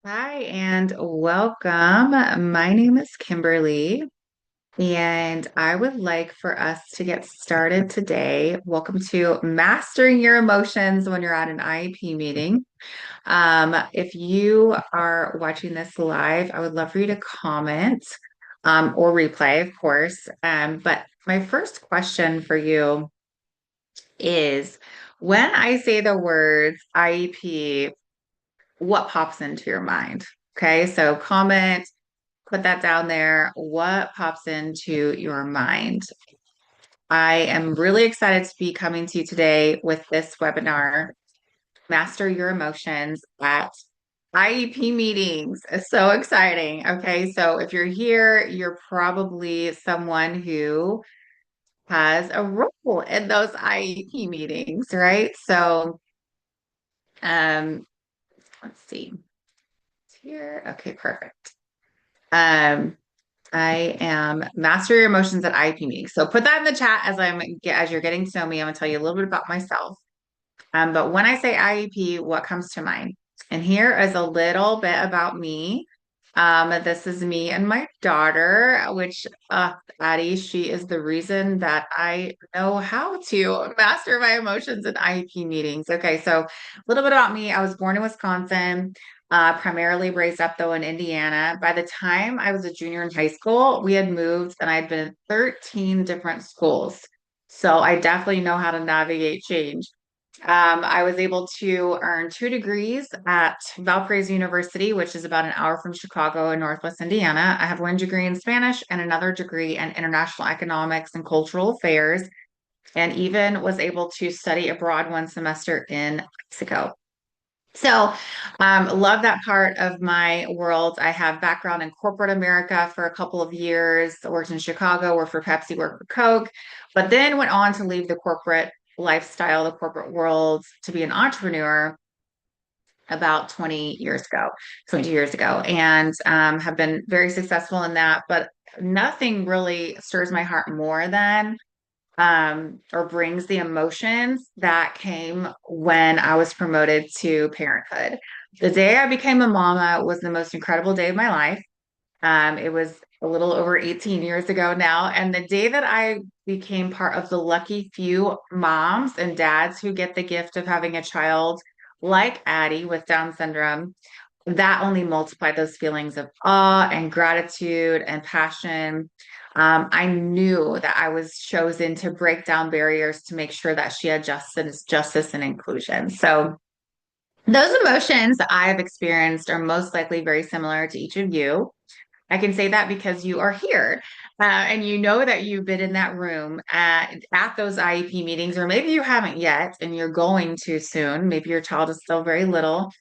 Hi and welcome. My name is Kimberly, and I would like for us to get started today. Welcome to Mastering Your Emotions when you're at an IEP meeting. If you are watching this live, I would love for you to comment or replay, of course. But my first question for you is when I say the words IEP, what pops into your mind? Okay, so comment, put that down there. What pops into your mind? I am really excited to be coming to you today with this webinar, Master Your Emotions at IEP Meetings. It's so exciting. Okay, so if you're here, you're probably someone who has a role in those IEP meetings, right? So, um, let's see here. Okay, perfect. Um, I am master your emotions at IEP meetings. So put that in the chat as you're getting to know me. I'm gonna tell you a little bit about myself. But when I say IEP, what comes to mind? And here is a little bit about me. This is me and my daughter, which Addie, she is the reason that I know how to master my emotions in IEP meetings. Okay, so a little bit about me. I was born in Wisconsin, primarily raised up though in Indiana. By the time I was a junior in high school, we had moved and I'd been in 13 different schools. So I definitely know how to navigate change. I was able to earn 2 degrees at Valparaiso University, which is about an hour from Chicago in Northwest Indiana. I have 1 degree in Spanish and another degree in international economics and cultural affairs, and even was able to study abroad 1 semester in Mexico. So, love that part of my world. I have background in corporate America for a couple of years. I worked in Chicago, worked for Pepsi, worked for Coke, but then went on to leave the corporate lifestyle, the corporate world, to be an entrepreneur about 20 years ago, 22 years ago, and have been very successful in that. But nothing really stirs my heart more than or brings the emotions that came when I was promoted to parenthood. The day I became a mama was the most incredible day of my life. It was a little over 18 years ago now. And the day that I became part of the lucky few moms and dads who get the gift of having a child like Addie with Down syndrome, that only multiplied those feelings of awe and gratitude and passion. I knew that I was chosen to break down barriers to make sure that she had justice and inclusion. So those emotions I've experienced are most likely very similar to each of you. I can say that because you are here and you know that you've been in that room at those IEP meetings, or maybe you haven't yet and you're going to soon. Maybe your child is still very little.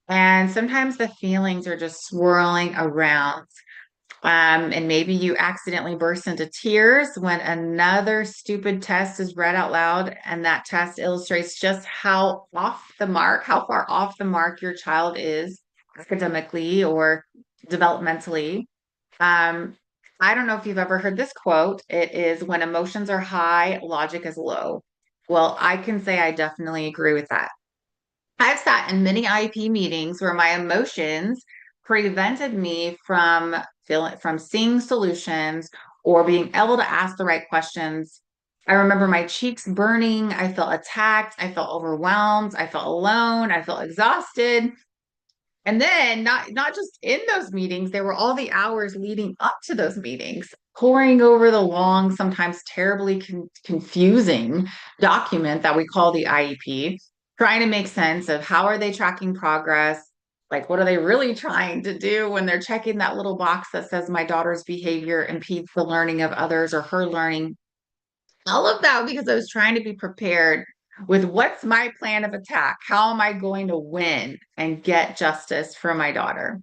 And sometimes the feelings are just swirling around. And maybe you accidentally burst into tears when another stupid test is read out loud, and that test illustrates just how off the mark, how far off the mark your child is academically or developmentally. Um, I don't know if you've ever heard this quote. It is when emotions are high, logic is low. Well, I can say I definitely agree with that. I've sat in many IEP meetings where my emotions prevented me from seeing solutions or being able to ask the right questions. I remember my cheeks burning. I felt attacked. I felt overwhelmed. I felt alone. I felt exhausted. And then not just in those meetings, there were all the hours leading up to those meetings, poring over the long, sometimes terribly confusing document that we call the IEP, trying to make sense of how are they tracking progress? Like, what are they really trying to do when they're checking that little box that says my daughter's behavior impedes the learning of others or her learning? All of that because I was trying to be prepared with what's my plan of attack? How am I going to win and get justice for my daughter?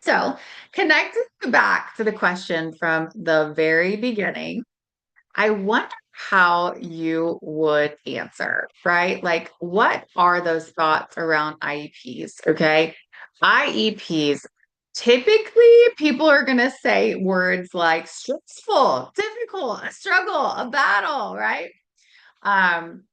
So, connecting back to the question from the very beginning, I wonder how you would answer, right? Like, what are those thoughts around IEPs? Okay. IEPs, typically people are going to say words like stressful, difficult, a struggle, a battle, right? Um,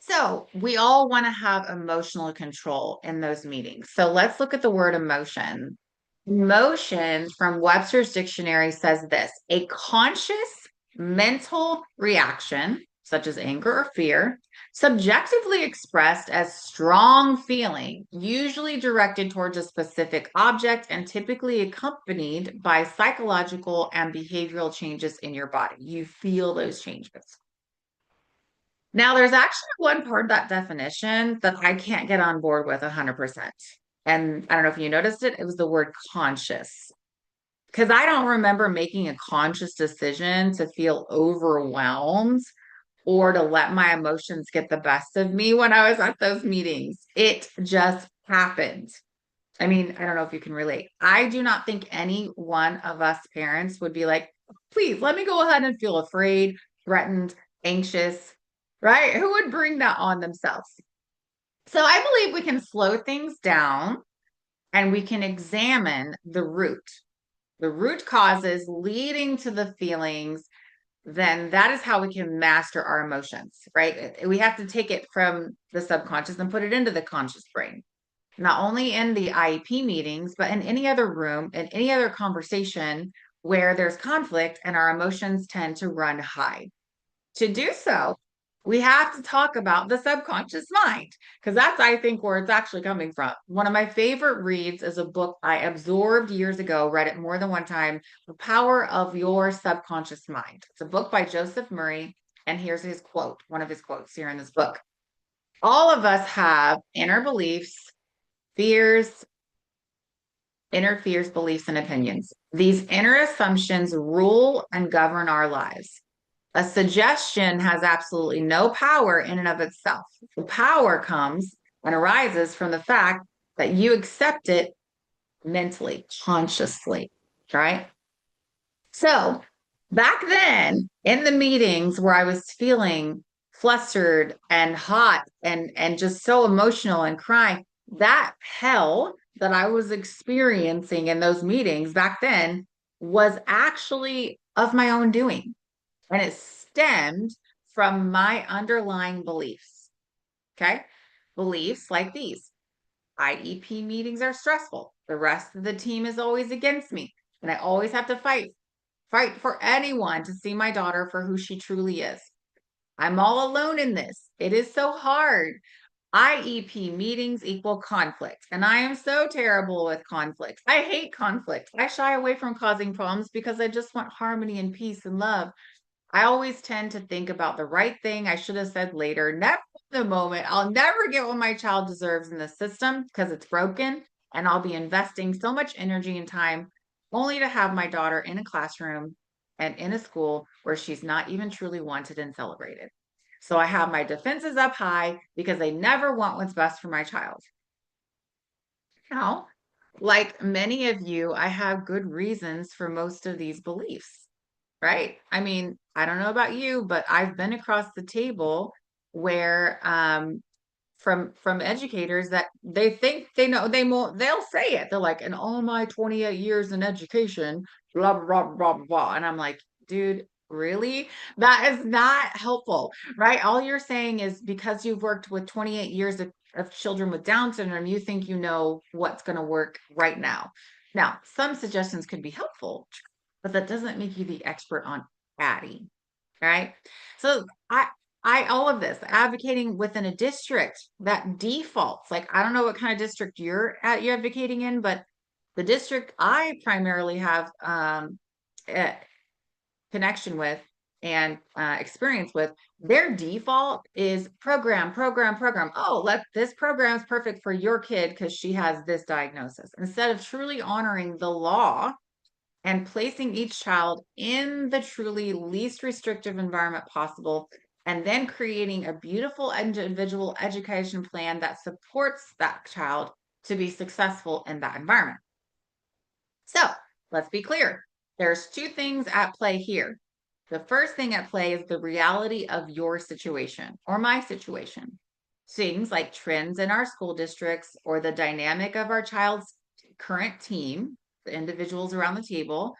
So we all want to have emotional control in those meetings. So let's look at the word emotion. Emotion from Webster's dictionary says this: a conscious mental reaction, such as anger or fear, subjectively expressed as strong feeling, usually directed towards a specific object and typically accompanied by psychological and behavioral changes in your body. You feel those changes. Now, there's actually one part of that definition that I can't get on board with 100%. And I don't know if you noticed it, it was the word conscious. Because I don't remember making a conscious decision to feel overwhelmed or to let my emotions get the best of me when I was at those meetings. It just happened. I mean, I don't know if you can relate. I do not think any one of us parents would be like, please let me go ahead and feel afraid, threatened, anxious, right? Who would bring that on themselves? So I believe we can slow things down and we can examine the root causes leading to the feelings. Then that is how we can master our emotions, right? We have to take it from the subconscious and put it into the conscious brain, not only in the IEP meetings, but in any other room, in any other conversation where there's conflict and our emotions tend to run high. To do so, we have to talk about the subconscious mind, because that's, I think, where it's actually coming from. One of my favorite reads is a book I absorbed years ago, read it more than one time, The Power of Your Subconscious Mind. It's a book by Joseph Murray, and here's his quote, one of his quotes here in this book. All of us have inner beliefs, fears, inner fears, beliefs, and opinions. These inner assumptions rule and govern our lives. A suggestion has absolutely no power in and of itself. The power comes and arises from the fact that you accept it mentally, consciously, right? So back then in the meetings where I was feeling flustered and hot and just so emotional and crying, that hell that I was experiencing in those meetings back then was actually of my own doing. And it stemmed from my underlying beliefs. Okay. Beliefs like these: IEP meetings are stressful. The rest of the team is always against me. And I always have to fight for anyone to see my daughter for who she truly is. I'm all alone in this. It is so hard. IEP meetings equal conflict. And I am so terrible with conflict. I hate conflict. I shy away from causing problems because I just want harmony and peace and love. I always tend to think about the right thing I should have said later, never the moment. I'll never get what my child deserves in the system because it's broken, and I'll be investing so much energy and time only to have my daughter in a classroom and in a school where she's not even truly wanted and celebrated. So I have my defenses up high because I never want what's best for my child. Now, like many of you, I have good reasons for most of these beliefs, right? I mean, I don't know about you, but I've been across the table where from educators that they think they know, they'll say it. They're like, in all my 28 years in education, blah blah blah blah blah. And I'm like, dude, really? That is not helpful, right? All you're saying is because you've worked with 28 years of children with Down syndrome, you think you know what's going to work right now. Now, some suggestions could be helpful, but that doesn't make you the expert on Addie, right? So all of this advocating within a district that defaults, like I don't know what kind of district you're advocating in, but the district I primarily have a connection with and experience with, their default is program, program, program. Oh, this program is perfect for your kid because she has this diagnosis, instead of truly honoring the law and placing each child in the truly least restrictive environment possible, and then creating a beautiful individual education plan that supports that child to be successful in that environment. So let's be clear. There's two things at play here. The first thing at play is the reality of your situation or my situation. Things like trends in our school districts or the dynamic of our child's current team, the individuals around the table,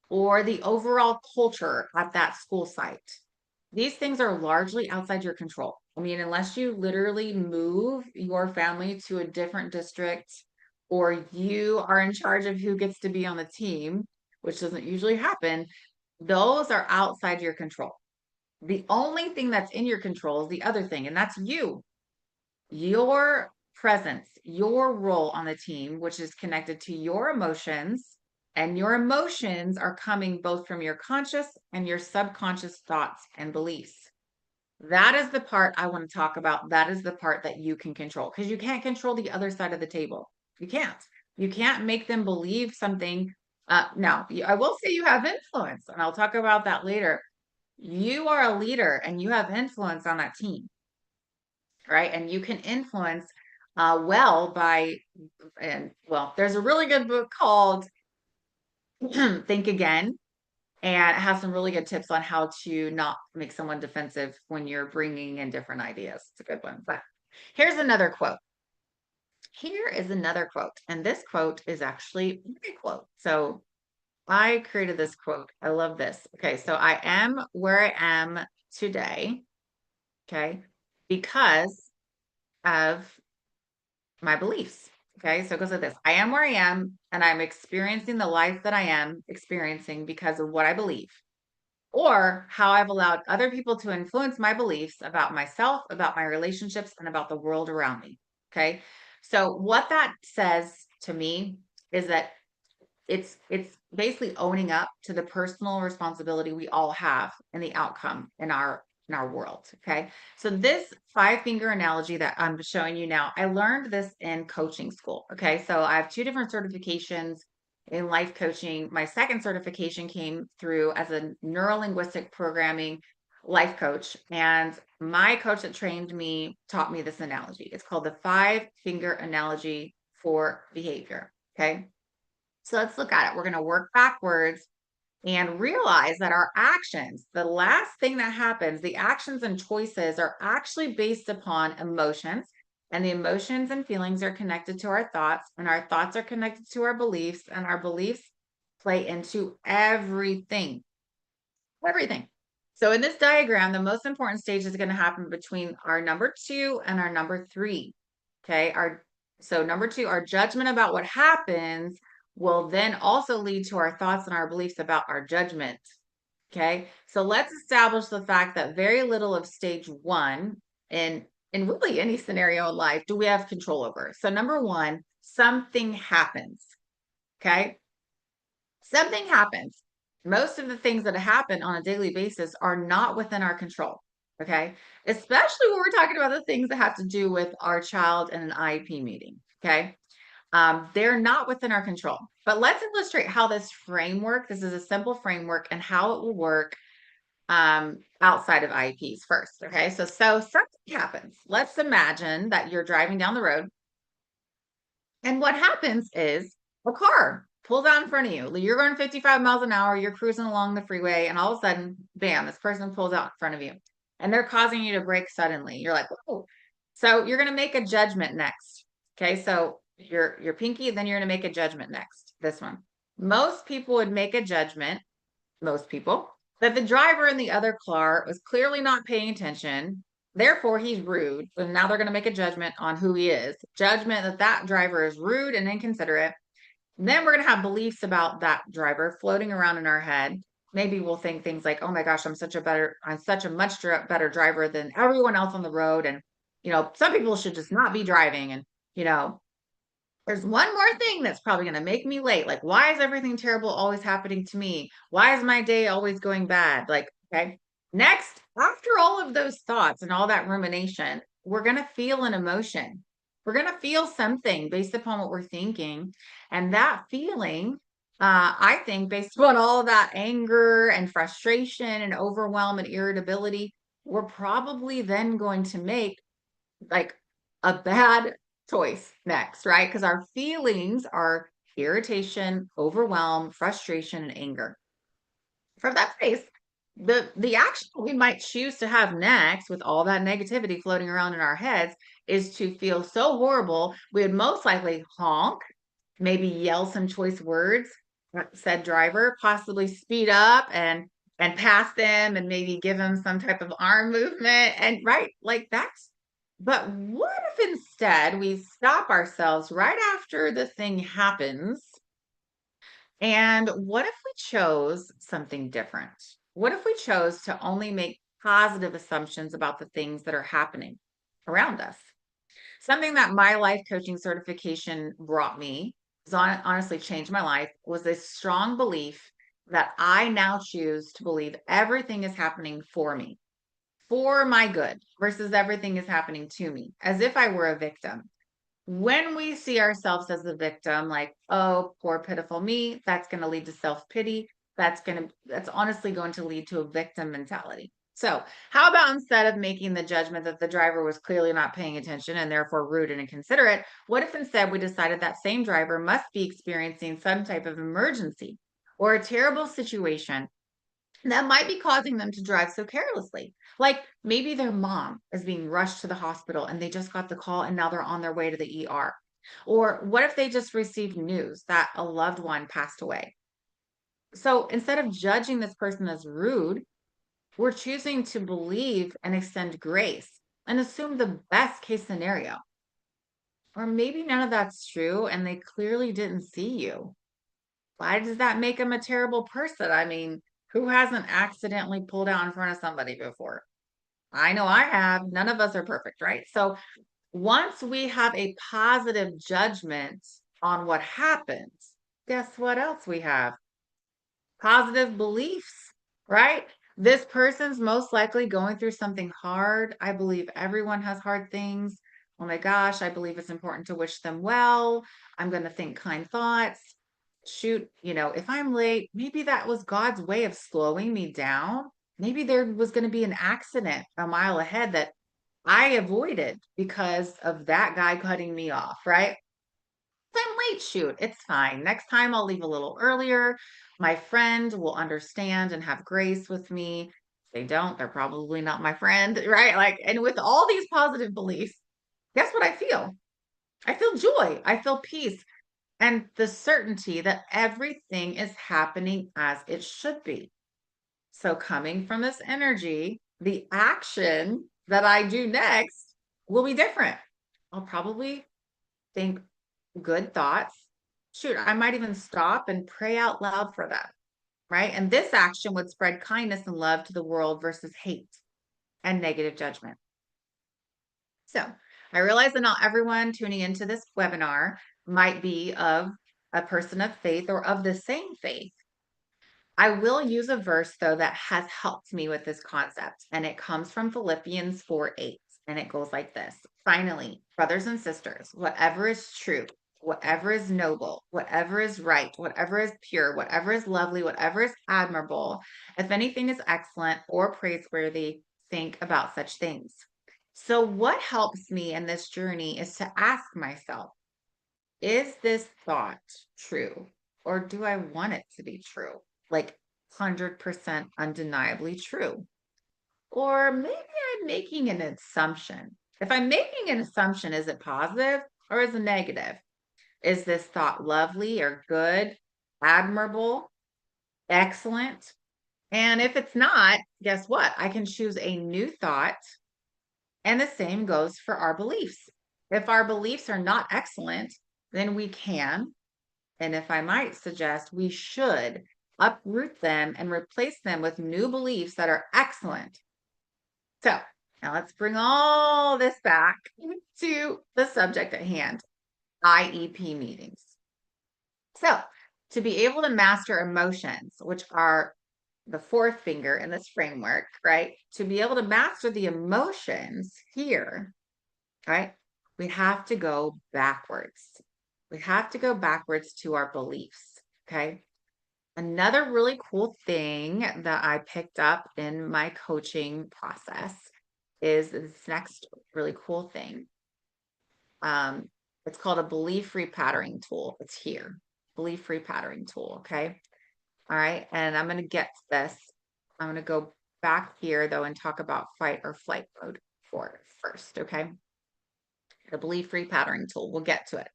or the overall culture at that school site. These things are largely outside your control. I mean, unless you literally move your family to a different district or you are in charge of who gets to be on the team, which doesn't usually happen, those are outside your control. The only thing that's in your control is the other thing, and that's you, your presence, your role on the team, which is connected to your emotions. And your emotions are coming both from your conscious and your subconscious thoughts and beliefs. That is the part I want to talk about. That is the part that you can control because you can't control the other side of the table. You can't. You can't make them believe something. Now, I will say you have influence, and I'll talk about that later. You are a leader and you have influence on that team, right? And you can influence well by, and well, there's a really good book called Think Again, and it has some really good tips on how to not make someone defensive when you're bringing in different ideas. It's a good one. But here's another quote. Here is another quote. And this quote is actually my quote. So I created this quote. I love this. Okay. So I am where I am today. Okay. Because of my beliefs. Okay. So it goes like this. I am where I am, and I'm experiencing the life that I am experiencing because of what I believe, or how I've allowed other people to influence my beliefs about myself, about my relationships, and about the world around me. Okay. So what that says to me is that it's basically owning up to the personal responsibility we all have in the outcome in our world. Okay. So this five finger analogy that I'm showing you now, I learned this in coaching school. Okay. So I have two different certifications in life coaching. My second certification came through as a neuro-linguistic programming life coach. And my coach that trained me taught me this analogy. It's called the five finger analogy for behavior. Okay. So let's look at it. We're going to work backwards and realize that our actions, the last thing that happens, the actions and choices are actually based upon emotions. And the emotions and feelings are connected to our thoughts, and our thoughts are connected to our beliefs, and our beliefs play into everything. Everything. So in this diagram, the most important stage is going to happen between our number two and our number three. Okay. So number two, our judgment about what happens will then also lead to our thoughts and our beliefs about our judgment. Okay. So let's establish the fact that very little of stage one in really any scenario in life do we have control over. So number one, something happens. Okay. Something happens. Most of the things that happen on a daily basis are not within our control. Okay. Especially when we're talking about the things that have to do with our child in an IEP meeting. Okay. They're not within our control. But let's illustrate how this is a simple framework and how it will work outside of IEPs first. Okay. So something happens. Let's imagine that you're driving down the road, and what happens is a car pulls out in front of you. You're going 55 miles an hour, you're cruising along the freeway, and all of a sudden, bam, this person pulls out in front of you. And they're causing you to brake suddenly. You're like, oh. So you're going to make a judgment next. Okay. So your pinky, then you're going to make a judgment next. This one. Most people would make a judgment, most people, that the driver in the other car was clearly not paying attention. Therefore, he's rude. So now they're going to make a judgment on who he is. Judgment that that driver is rude and inconsiderate. And then we're going to have beliefs about that driver floating around in our head. Maybe we'll think things like, oh my gosh, I'm such a much better driver than everyone else on the road. And, some people should just not be driving. And, there's one more thing that's probably going to make me late. Like, why is everything terrible always happening to me? Why is my day always going bad? Like, okay. Next, after all of those thoughts and all that rumination, we're going to feel an emotion. We're going to feel something based upon what we're thinking. And that feeling, I think, based upon all of that anger and frustration and overwhelm and irritability, we're probably then going to make like a bad choice next, right? Because our feelings are irritation, overwhelm, frustration, and anger. From that place, the action we might choose to have next with all that negativity floating around in our heads is to feel so horrible, we would most likely honk, maybe yell some choice words, said driver, possibly speed up and and pass them and maybe give them some type of arm movement. And right, like that's, but what if instead we stop ourselves right after the thing happens? And what if we chose something different? What if we chose to only make positive assumptions about the things that are happening around us? Something that my life coaching certification brought me, honestly changed my life, was a strong belief that I now choose to believe everything is happening for my good, versus everything is happening to me, as if I were a victim. When we see ourselves as a victim, like, oh, poor pitiful me, that's going to lead to self-pity. That's honestly going to lead to a victim mentality. So how about instead of making the judgment that the driver was clearly not paying attention and therefore rude and inconsiderate, what if instead we decided that same driver must be experiencing some type of emergency or a terrible situation that might be causing them to drive so carelessly? Like maybe their mom is being rushed to the hospital and they just got the call and now they're on their way to the ER. Or what if they just received news that a loved one passed away? So instead of judging this person as rude, we're choosing to believe and extend grace and assume the best case scenario. Or maybe none of that's true and they clearly didn't see you. Why does that make them a terrible person? I mean, who hasn't accidentally pulled out in front of somebody before? I know I have. None of us are perfect, right? So once we have a positive judgment on what happens, guess what else we have? Positive beliefs, right? This person's most likely going through something hard. I believe everyone has hard things. Oh my gosh, I believe it's important to wish them well. I'm going to think kind thoughts. Shoot, if I'm late, maybe that was God's way of slowing me down. Maybe there was going to be an accident a mile ahead that I avoided because of that guy cutting me off, right? I'm late, shoot, it's fine. Next time I'll leave a little earlier. My friend will understand and have grace with me. If they don't, they're probably not my friend, right? Like, and with all these positive beliefs, guess what I feel? I feel joy. I feel peace and the certainty that everything is happening as it should be. So, coming from this energy, the action that I do next will be different. I'll probably think good thoughts. Shoot, I might even stop and pray out loud for them, right? And this action would spread kindness and love to the world versus hate and negative judgment. So I realize that not everyone tuning into this webinar might be of a person of faith or of the same faith. I will use a verse though that has helped me with this concept, and it comes from Philippians 4:8, and it goes like this. Finally, brothers and sisters, whatever is true, whatever is noble, whatever is right, whatever is pure, whatever is lovely, whatever is admirable, if anything is excellent or praiseworthy, think about such things. So what helps me in this journey is to ask myself, is this thought true? Or do I want it to be true? Like 100% undeniably true. Or maybe I'm making an assumption. If I'm making an assumption, is it positive or is it negative? Is this thought lovely or good, admirable, excellent? And if it's not, guess what? I can choose a new thought. And the same goes for our beliefs. If our beliefs are not excellent, then we can, and if I might suggest, we should uproot them and replace them with new beliefs that are excellent. So now let's bring all this back to the subject at hand, IEP meetings. So to be able to master emotions, which are the fourth finger in this framework, right? To be able to master the emotions here, right? We have to go backwards. We have to go backwards to our beliefs, okay? Another really cool thing that I picked up in my coaching process is this next really cool thing. It's called a belief repatterning tool. It's here, belief repatterning tool, okay? All right, and I'm going to get to this. I'm going to go back here though and talk about fight or flight mode first, okay? The belief repatterning tool. We'll get to it.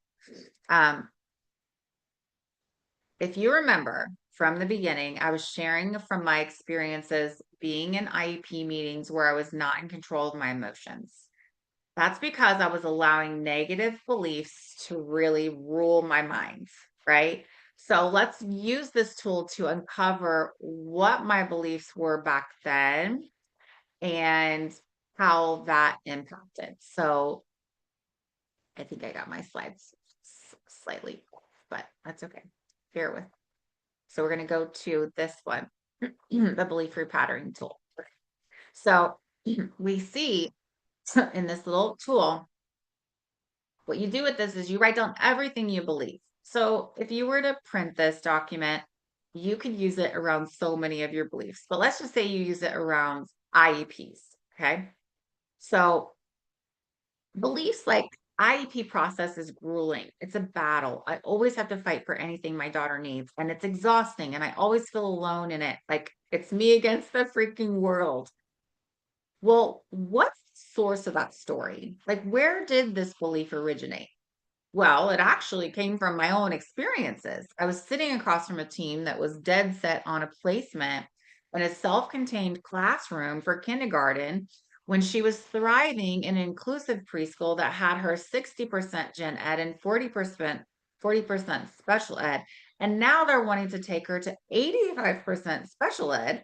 If you remember, from the beginning, I was sharing from my experiences being in IEP meetings where I was not in control of my emotions. That's because I was allowing negative beliefs to really rule my mind, right? So let's use this tool to uncover what my beliefs were back then and how that impacted. So I think I got my slides slightly off, but that's okay. Bear with. So we're going to go to this one, the belief repatterning tool. So we see in this little tool, what you do with this is you write down everything you believe. So if you were to print this document, you could use it around so many of your beliefs. But let's just say you use it around IEPs. Okay. So beliefs like IEP process is grueling. It's a battle. I always have to fight for anything my daughter needs, and it's exhausting. And I always feel alone in it. Like it's me against the freaking world. Well, what's the source of that story? Like, where did this belief originate? Well, it actually came from my own experiences. I was sitting across from a team that was dead set on a placement in a self contained classroom for kindergarten when she was thriving in an inclusive preschool that had her 60% gen ed and 40% special ed. And now they're wanting to take her to 85% special ed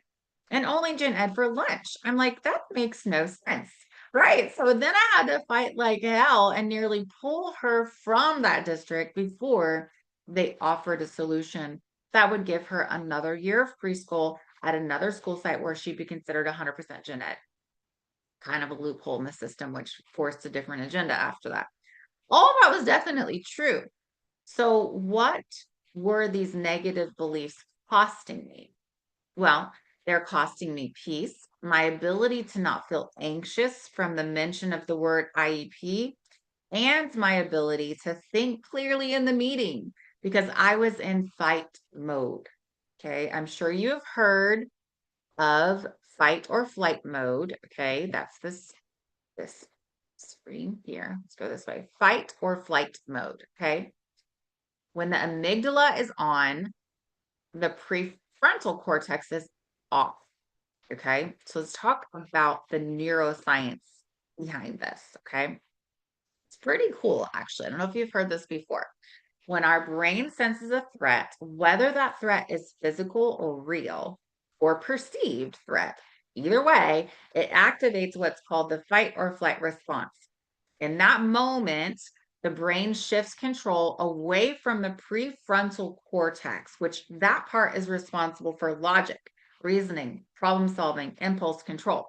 and only gen ed for lunch. I'm like, that makes no sense. Right. So then I had to fight like hell and nearly pull her from that district before they offered a solution that would give her another year of preschool at another school site where she'd be considered 100% gen ed. Kind of a loophole in the system, which forced a different agenda after that. All of that was definitely true. So, what were these negative beliefs costing me? Well, they're costing me peace, my ability to not feel anxious from the mention of the word IEP, and my ability to think clearly in the meeting because I was in fight mode. Okay. I'm sure you have heard of fight or flight mode. Okay. That's this screen here. Let's go this way. Fight or flight mode. Okay. When the amygdala is on, the prefrontal cortex is off. Okay. So let's talk about the neuroscience behind this. Okay. It's pretty cool, actually. I don't know if you've heard this before. When our brain senses a threat, whether that threat is physical or real or perceived threat, either way, it activates what's called the fight or flight response. In that moment, the brain shifts control away from the prefrontal cortex, which that part is responsible for logic, reasoning, problem solving, impulse control.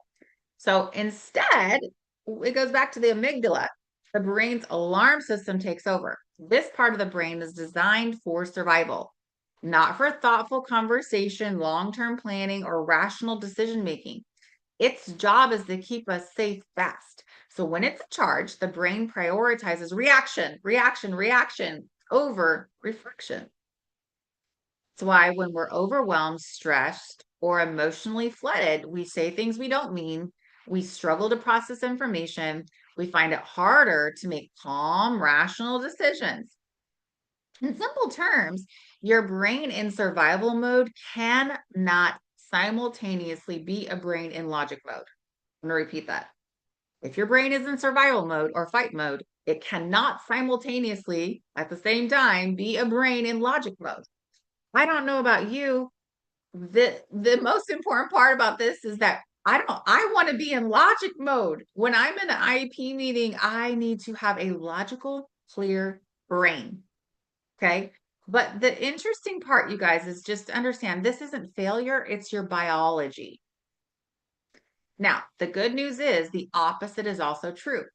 So instead, it goes back to the amygdala. The brain's alarm system takes over. This part of the brain is designed for survival, not for thoughtful conversation, long term planning, or rational decision making. Its job is to keep us safe fast. So when it's in charge, the brain prioritizes reaction, reaction, reaction over reflection. That's why when we're overwhelmed, stressed, or emotionally flooded, we say things we don't mean. We struggle to process information. We find it harder to make calm, rational decisions. In simple terms, your brain in survival mode cannot simultaneously be a brain in logic mode. I'm going to repeat that. If your brain is in survival mode or fight mode, it cannot simultaneously at the same time be a brain in logic mode. I don't know about you. The most important part about this is that I want to be in logic mode. When I'm in an IEP meeting, I need to have a logical, clear brain. Okay. But the interesting part, you guys, is just to understand this isn't failure, it's your biology. Now, the good news is the opposite is also true.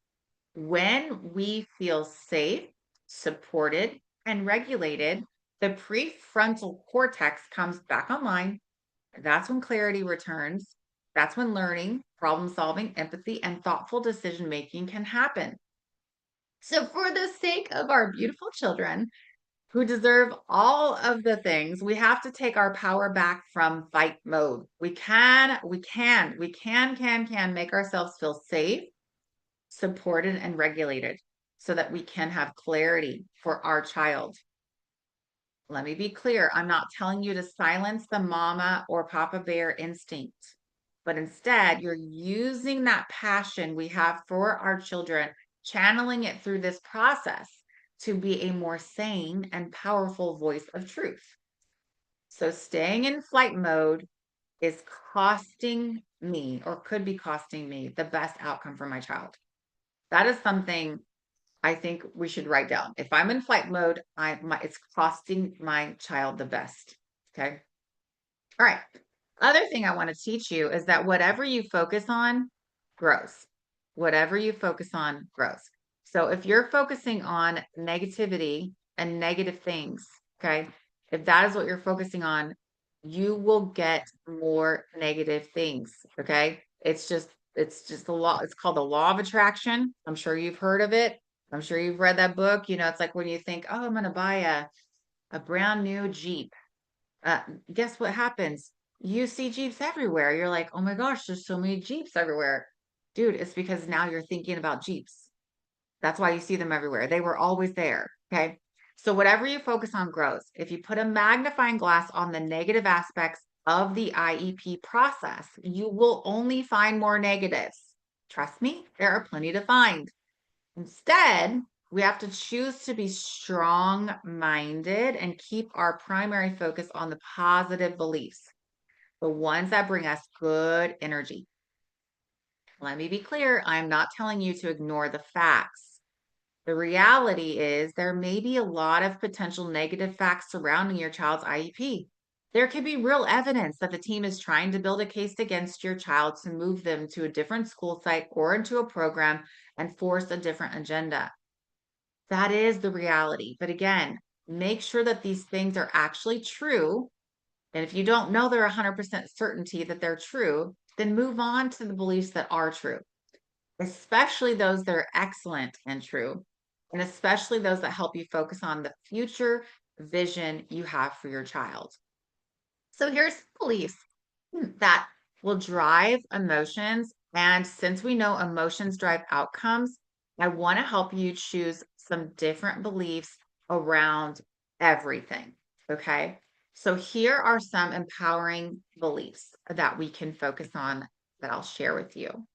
When we feel safe, supported, and regulated, the prefrontal cortex comes back online. That's when clarity returns. That's when learning, problem solving, empathy, and thoughtful decision making can happen. So, for the sake of our beautiful children who deserve all of the things, we have to take our power back from fight mode. We can make ourselves feel safe, supported, and regulated so that we can have clarity for our child. Let me be clear. I'm not telling you to silence the mama or papa bear instinct, but instead you're using that passion we have for our children, channeling it through this process to be a more sane and powerful voice of truth. So staying in flight mode is costing me or could be costing me the best outcome for my child. That is something I think we should write down. If I'm in flight mode, it's costing my child the best. Okay. All right. Other thing I want to teach you is that whatever you focus on grows. Whatever you focus on grows. So if you're focusing on negativity and negative things, okay, if that is what you're focusing on, you will get more negative things. Okay. It's just the law. It's called the law of attraction. I'm sure you've heard of it. I'm sure you've read that book. It's like when you think, oh, I'm going to buy a brand new Jeep, uh, guess what happens? You see Jeeps everywhere. You're like, oh my gosh, there's so many Jeeps everywhere. Dude, it's because now you're thinking about Jeeps. That's why you see them everywhere. They were always there. Okay. So whatever you focus on grows. If you put a magnifying glass on the negative aspects of the IEP process, you will only find more negatives. Trust me, there are plenty to find. Instead, we have to choose to be strong minded and keep our primary focus on the positive beliefs, the ones that bring us good energy. Let me be clear, I'm not telling you to ignore the facts. The reality is there may be a lot of potential negative facts surrounding your child's IEP. There could be real evidence that the team is trying to build a case against your child to move them to a different school site or into a program and force a different agenda. That is the reality. But again, make sure that these things are actually true. And if you don't know they're 100% certainty that they're true, then move on to the beliefs that are true, especially those that are excellent and true, and especially those that help you focus on the future vision you have for your child. So here's beliefs that will drive emotions. And since we know emotions drive outcomes, I want to help you choose some different beliefs around everything. Okay. So here are some empowering beliefs that we can focus on that I'll share with you.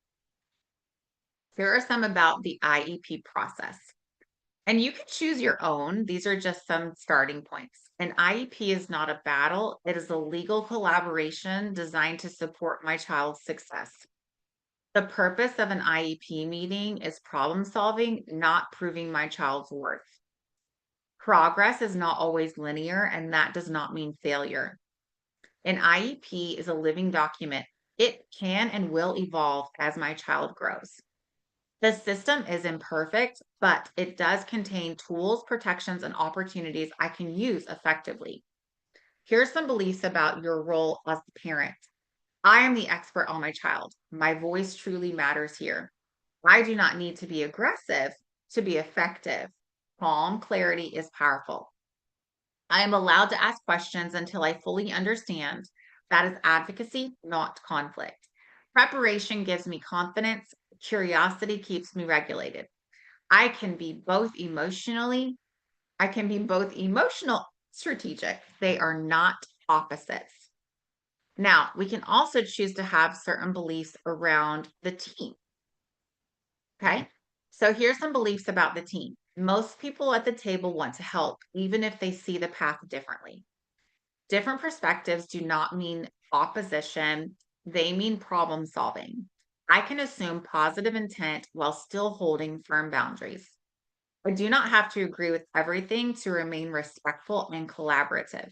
Here are some about the IEP process. And you can choose your own. These are just some starting points. An IEP is not a battle, it is a legal collaboration designed to support my child's success. The purpose of an IEP meeting is problem solving, not proving my child's worth. Progress is not always linear, and that does not mean failure. An IEP is a living document. It can and will evolve as my child grows. The system is imperfect, but it does contain tools, protections, and opportunities I can use effectively. Here's some beliefs about your role as the parent. I am the expert on my child. My voice truly matters here. I do not need to be aggressive to be effective. Calm clarity is powerful. I am allowed to ask questions until I fully understand. That is advocacy, not conflict. Preparation gives me confidence. Curiosity keeps me regulated. I can be both emotionally, I can be both emotional, strategic. They are not opposites. Now, we can also choose to have certain beliefs around the team. Okay. So here's some beliefs about the team. Most people at the table want to help, even if they see the path differently. Different perspectives do not mean opposition, they mean problem solving. I can assume positive intent while still holding firm boundaries. I do not have to agree with everything to remain respectful and collaborative.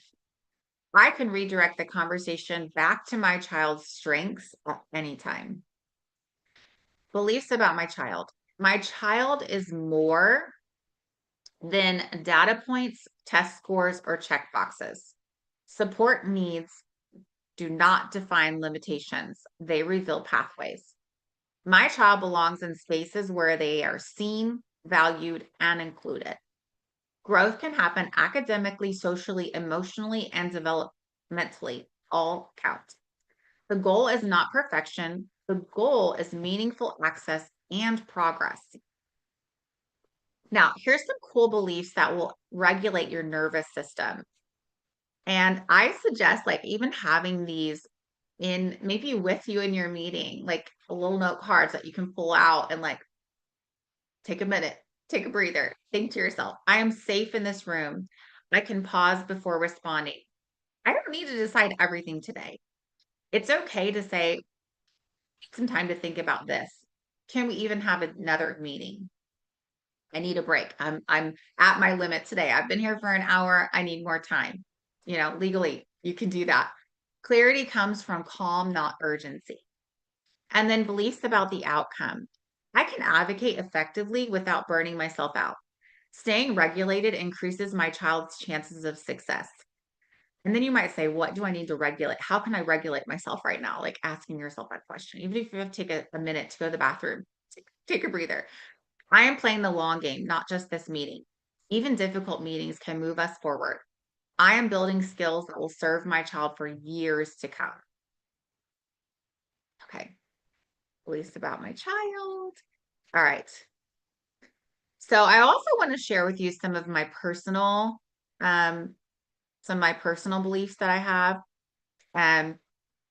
I can redirect the conversation back to my child's strengths at any time. Beliefs about my child. My child is more than data points, test scores, or check boxes. Support needs do not define limitations, they reveal pathways. My child belongs in spaces where they are seen, valued, and included. Growth can happen academically, socially, emotionally, and developmentally. All count. The goal is not perfection, the goal is meaningful access and progress. Now, here's some cool beliefs that will regulate your nervous system. And I suggest like even having these in maybe with you in your meeting, like little note cards that you can pull out and like take a minute, take a breather, think to yourself, I am safe in this room. I can pause before responding. I don't need to decide everything today. It's okay to say, "Take some time to think about this. Can we even have another meeting? I need a break. I'm at my limit today. I've been here for an hour. I need more time." Legally, you can do that. Clarity comes from calm, not urgency. And then beliefs about the outcome. I can advocate effectively without burning myself out. Staying regulated increases my child's chances of success. And then you might say, what do I need to regulate? How can I regulate myself right now? Like asking yourself that question. Even if you have to take a minute to go to the bathroom, take a breather. I am playing the long game, not just this meeting. Even difficult meetings can move us forward. I am building skills that will serve my child for years to come. Okay, beliefs about my child. All right. So I also want to share with you um, some of my personal beliefs that I have. Um,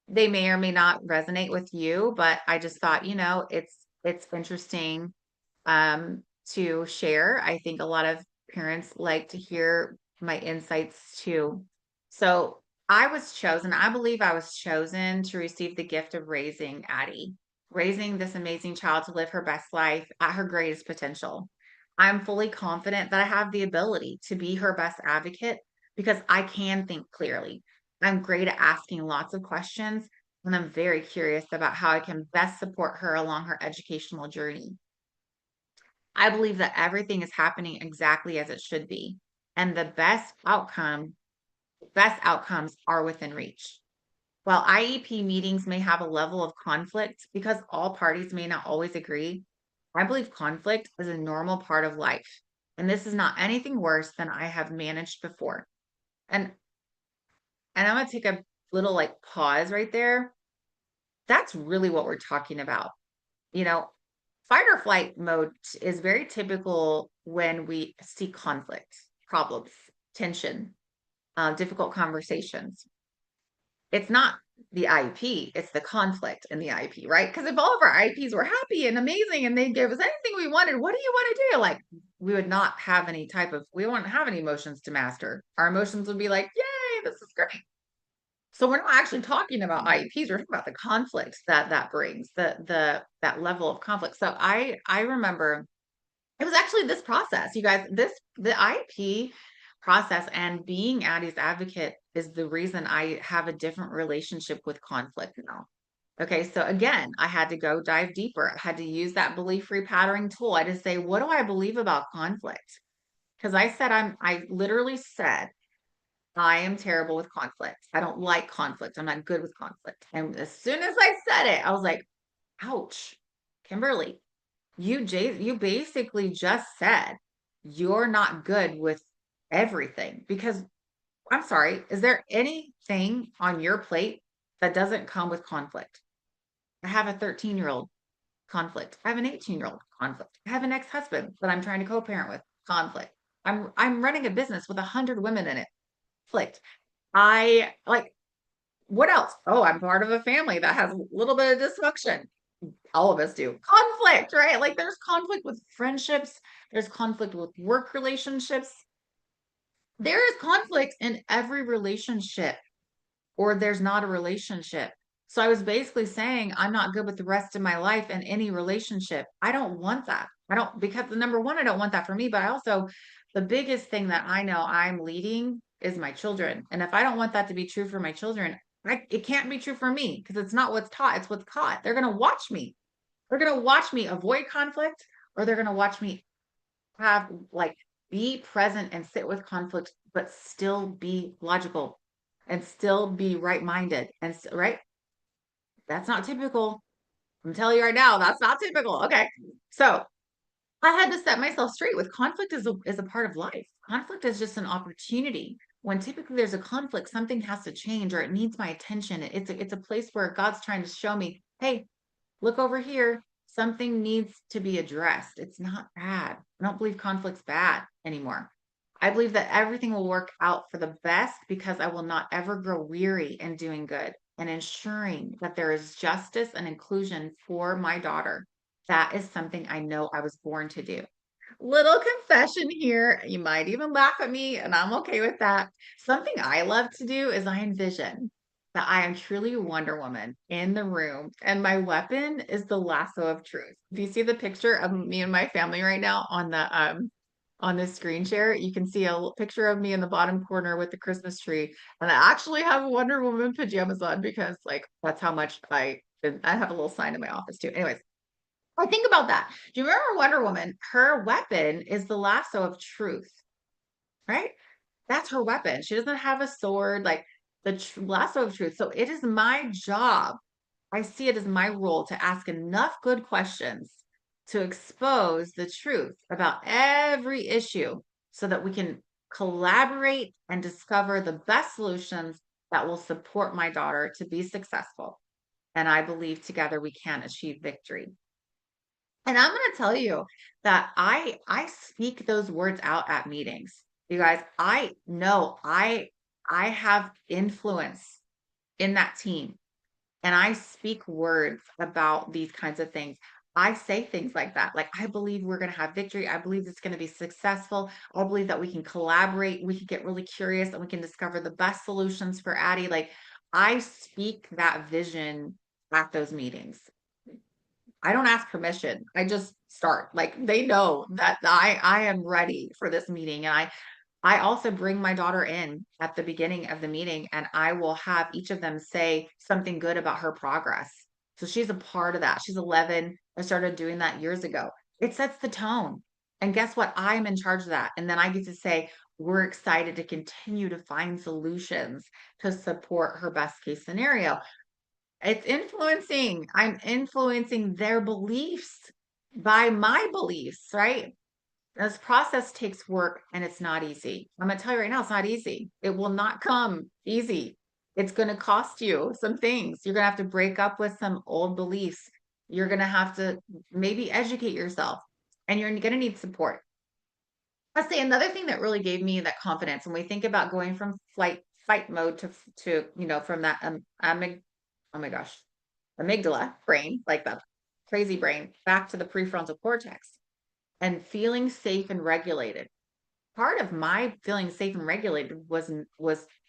they may or may not resonate with you, but I just thought, it's interesting to share. I think a lot of parents like to hear my insights too. So I believe I was chosen to receive the gift of raising Addie, raising this amazing child to live her best life at her greatest potential. I'm fully confident that I have the ability to be her best advocate because I can think clearly. I'm great at asking lots of questions, and I'm very curious about how I can best support her along her educational journey. I believe that everything is happening exactly as it should be, and the best outcomes are within reach. While IEP meetings may have a level of conflict because all parties may not always agree, I believe conflict is a normal part of life. And this is not anything worse than I have managed before. And and I'm gonna take a little like pause right there. That's really what we're talking about. You know, fight or flight mode is very typical when we see conflict, problems, tension, difficult conversations. It's not the IEP, it's the conflict in the IEP, right? Because if all of our IEPs were happy and amazing and they gave us anything we wanted, what do you want to do? Like, we wouldn't have any emotions to master. Our emotions would be like, yay, this is great. So we're not actually talking about IEPs. We're talking about the conflicts that brings, that level of conflict. So I remember it was actually this process, you guys. The IEP process and being Addie's advocate is the reason I have a different relationship with conflict now. Okay, so again, I had to go dive deeper. I had to use that belief repatterning tool. I had to say, what do I believe about conflict? Because I literally said I am terrible with conflict. I don't like conflict. I'm not good with conflict. And as soon as I said it, I was like, ouch, Kimberly, you basically just said you're not good with everything because I'm sorry, is there anything on your plate that doesn't come with conflict? I have a 13-year-old conflict. I have an 18-year-old conflict. I have an ex-husband that I'm trying to co-parent with conflict. I'm running a business with 100 women in it. Conflict. I like what else? Oh, I'm part of a family that has a little bit of dysfunction. All of us do. Conflict, right? Like there's conflict with friendships, there's conflict with work relationships. There is conflict in every relationship, or there's not a relationship. So I was basically saying I'm not good with the rest of my life in any relationship. I don't want that. I don't, because the number one, I don't want that for me, but I also, the biggest thing that I know I'm leading is my children. And if I don't want that to be true for my children, it can't be true for me because it's not what's taught, it's what's caught. They're going to watch me. They're going to watch me avoid conflict, or they're going to watch me have like be present and sit with conflict, but still be logical and still be right-minded. Right? That's not typical. I'm telling you right now, that's not typical. Okay. So I had to set myself straight with conflict is a part of life. Conflict is just an opportunity. When typically there's a conflict, something has to change or it needs my attention. It's a place where God's trying to show me, hey, look over here. Something needs to be addressed. It's not bad. I don't believe conflict's bad anymore. I believe that everything will work out for the best because I will not ever grow weary in doing good and ensuring that there is justice and inclusion for my daughter. That is something I know I was born to do. Little confession here. You might even laugh at me, and I'm okay with that. Something I love to do is I envision that I am truly Wonder Woman in the room, and my weapon is the lasso of truth. If you see the picture of me and my family right now on this screen share, you can see a picture of me in the bottom corner with the Christmas tree, and I actually have Wonder Woman pajamas on because like that's how much I have a little sign in my office too. Anyways, I think about that. Do you remember Wonder Woman? Her weapon is the lasso of truth, right? That's her weapon. She doesn't have a sword, like the lasso of truth. So it is my job. I see it as my role to ask enough good questions to expose the truth about every issue so that we can collaborate and discover the best solutions that will support my daughter to be successful. And I believe together we can achieve victory. And I'm gonna tell you that I speak those words out at meetings. You guys, I know I have influence in that team and I speak words about these kinds of things. I say things like that. Like, I believe we're going to have victory. I believe it's going to be successful. I believe that we can collaborate. We can get really curious and we can discover the best solutions for Addie. Like, I speak that vision at those meetings. I don't ask permission. I just start. Like they know that I am ready for this meeting. And I also bring my daughter in at the beginning of the meeting and I will have each of them say something good about her progress. So she's a part of that. She's 11. I started doing that years ago. It sets the tone. And guess what? I'm in charge of that. And then I get to say, we're excited to continue to find solutions to support her best case scenario. It's influencing. I'm influencing their beliefs by my beliefs, right? This process takes work and it's not easy. I'm going to tell you right now, it's not easy. It will not come easy. It's going to cost you some things. You're going to have to break up with some old beliefs. You're going to have to maybe educate yourself and you're going to need support. I'll say another thing that really gave me that confidence when we think about going from fight mode to from that oh my gosh, amygdala brain, like the crazy brain, back to the prefrontal cortex and feeling safe and regulated. Part of my feeling safe and regulated was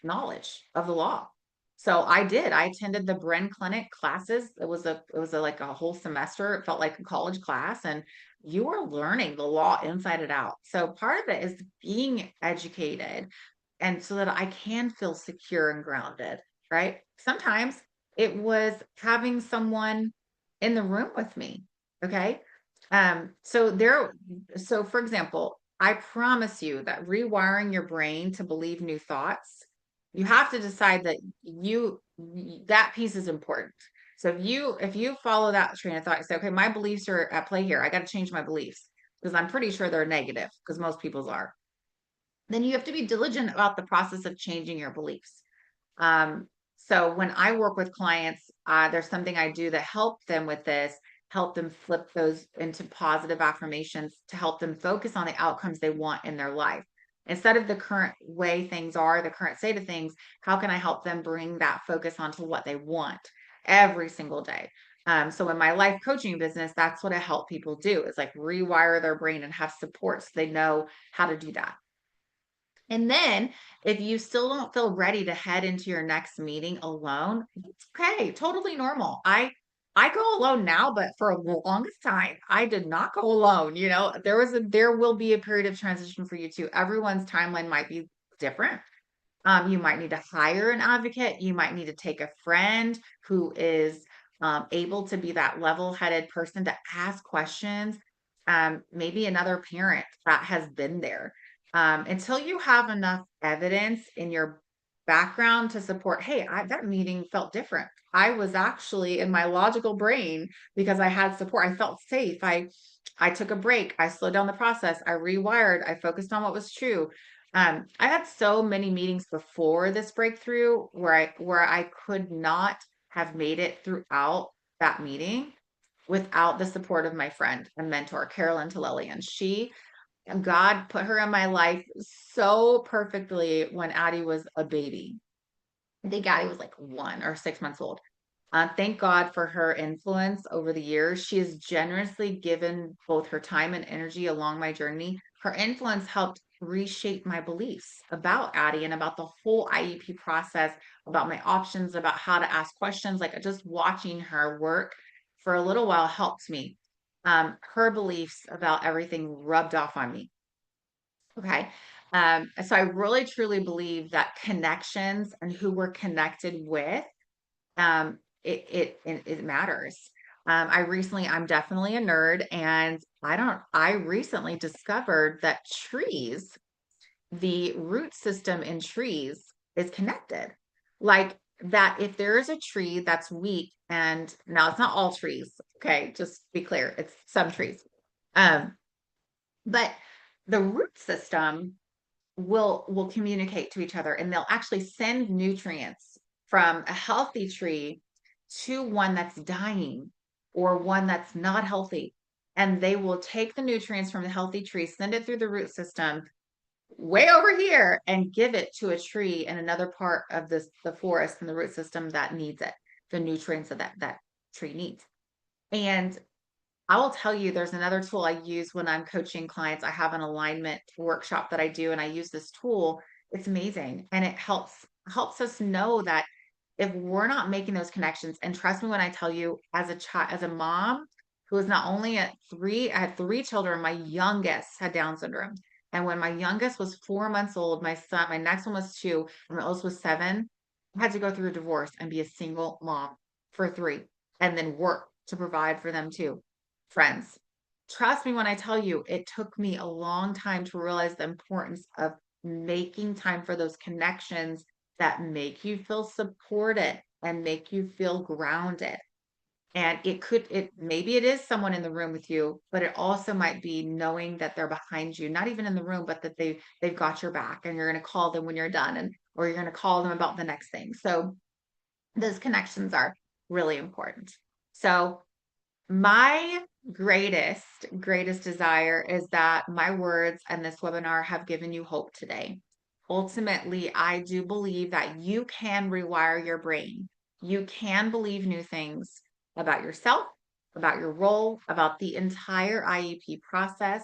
knowledge of the law. So I attended the Bren Clinic classes. It was like a whole semester. It felt like a college class and you were learning the law inside and out. So part of it is being educated and so that I can feel secure and grounded, right? Sometimes it was having someone in the room with me. Okay. So for example, I promise you that rewiring your brain to believe new thoughts, you have to decide that that piece is important. So if you follow that train of thought, you say, okay, my beliefs are at play here. I got to change my beliefs because I'm pretty sure they're negative because most people's are. Then you have to be diligent about the process of changing your beliefs. So when I work with clients, there's something I do to help them with this, help them flip those into positive affirmations to help them focus on the outcomes they want in their life. Instead of the current way things are, the current state of things, how can I help them bring that focus onto what they want every single day? So in my life coaching business, that's what I help people do is like rewire their brain and have support so they know how to do that. And then if you still don't feel ready to head into your next meeting alone, it's okay, totally normal. I go alone now, but for the longest time, I did not go alone. There will be a period of transition for you too. Everyone's timeline might be different. You might need to hire an advocate. You might need to take a friend who is able to be that level-headed person to ask questions. Maybe another parent that has been there. Until you have enough evidence in your background to support, hey, that meeting felt different. I was actually in my logical brain because I had support. I felt safe. I took a break. I slowed down the process. I rewired. I focused on what was true. I had so many meetings before this breakthrough where I could not have made it throughout that meeting without the support of my friend and mentor, Carolyn Tillellian. She And God put her in my life so perfectly when Addie was a baby. I think Addie was like 1 or 6 months old. Thank God for her influence over the years. She has generously given both her time and energy along my journey. Her influence helped reshape my beliefs about Addie and about the whole IEP process, about my options, about how to ask questions. Like just watching her work for a little while helped me. Her beliefs about everything rubbed off on me. Okay. So I really truly believe that connections and who we're connected with, it matters. I'm definitely a nerd, and I recently discovered that trees, the root system in trees is connected. Like that, if there is a tree that's weak, and now it's not all trees, okay, just be clear, it's some trees. Um, but the root system will communicate to each other, and they'll actually send nutrients from a healthy tree to one that's dying or one that's not healthy, and they will take the nutrients from the healthy tree, send it through the root system way over here, and give it to a tree in another part of the forest and the root system that needs it, the nutrients that tree needs. And I will tell you, there's another tool I use when I'm coaching clients. I have an alignment workshop that I do, and I use this tool. It's amazing, and it helps us know that if we're not making those connections, and trust me when I tell you, as a child, as a mom who is not only at three, I had 3 children. My youngest had Down syndrome, and when my youngest was 4 months old, my next one was 2, and my oldest was 7. I had to go through a divorce and be a single mom for 3, and then work to provide for them too. Friends, trust me when I tell you, it took me a long time to realize the importance of making time for those connections that make you feel supported and make you feel grounded. And maybe it is someone in the room with you, but it also might be knowing that they're behind you, not even in the room, but that they've got your back, and you're going to call them when you're done, or you're going to call them about the next thing. So those connections are really important. So my greatest desire is that my words and this webinar have given you hope today. Ultimately, I do believe that you can rewire your brain. You can believe new things about yourself, about your role, about the entire IEP process,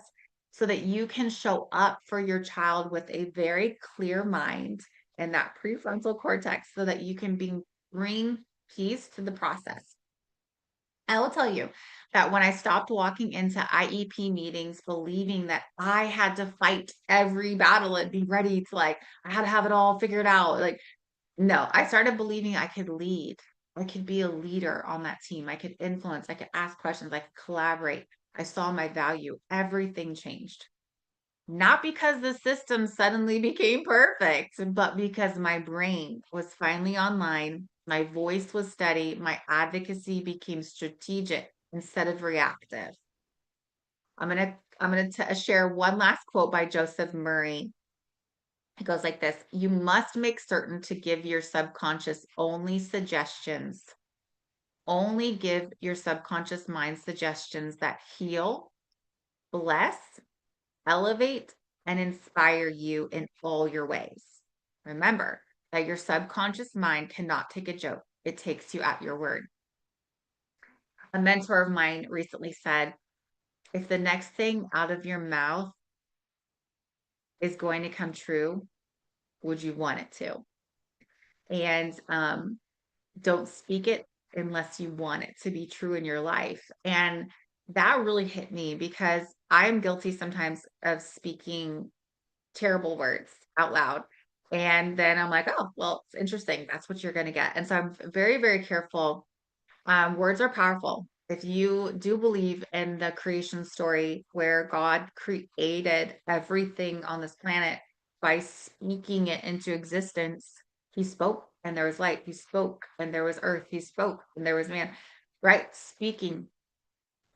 so that you can show up for your child with a very clear mind and that prefrontal cortex, so that you can bring peace to the process. I will tell you that when I stopped walking into IEP meetings believing that I had to fight every battle and be ready to, like, I had to have it all figured out. Like, no, I started believing I could lead. I could be a leader on that team. I could influence. I could ask questions. I could collaborate. I saw my value. Everything changed. Not because the system suddenly became perfect, but because my brain was finally online, my voice was steady, my advocacy became strategic instead of reactive. I'm gonna share one last quote by Joseph Murray. It goes like this: "You must make certain to give your subconscious only suggestions. Only give your subconscious mind suggestions that heal, bless, elevate, and inspire you in all your ways. Remember that your subconscious mind cannot take a joke, it takes you at your word." A mentor of mine recently said, if the next thing out of your mouth is going to come true, would you want it to? And don't speak it unless you want it to be true in your life. And that really hit me, because I'm guilty sometimes of speaking terrible words out loud. And then I'm like, oh, well, it's interesting. That's what you're going to get. And so I'm very, very careful. Words are powerful. If you do believe in the creation story where God created everything on this planet by speaking it into existence, he spoke and there was light. He spoke and there was earth. He spoke and there was man, right? Speaking,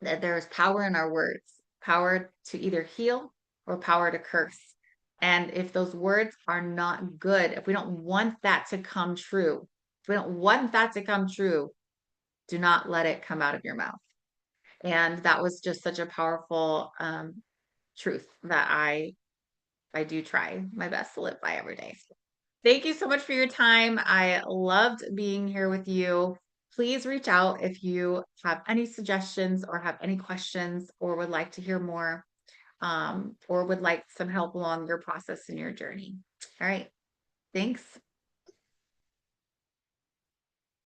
that there is power in our words, power to either heal or power to curse. And if those words are not good, if we don't want that to come true, if we don't want that to come true, do not let it come out of your mouth. And that was just such a powerful truth that I do try my best to live by every day. Thank you so much for your time. I loved being here with you. Please reach out if you have any suggestions or have any questions or would like to hear more, or would like some help along your process and your journey. All right. Thanks.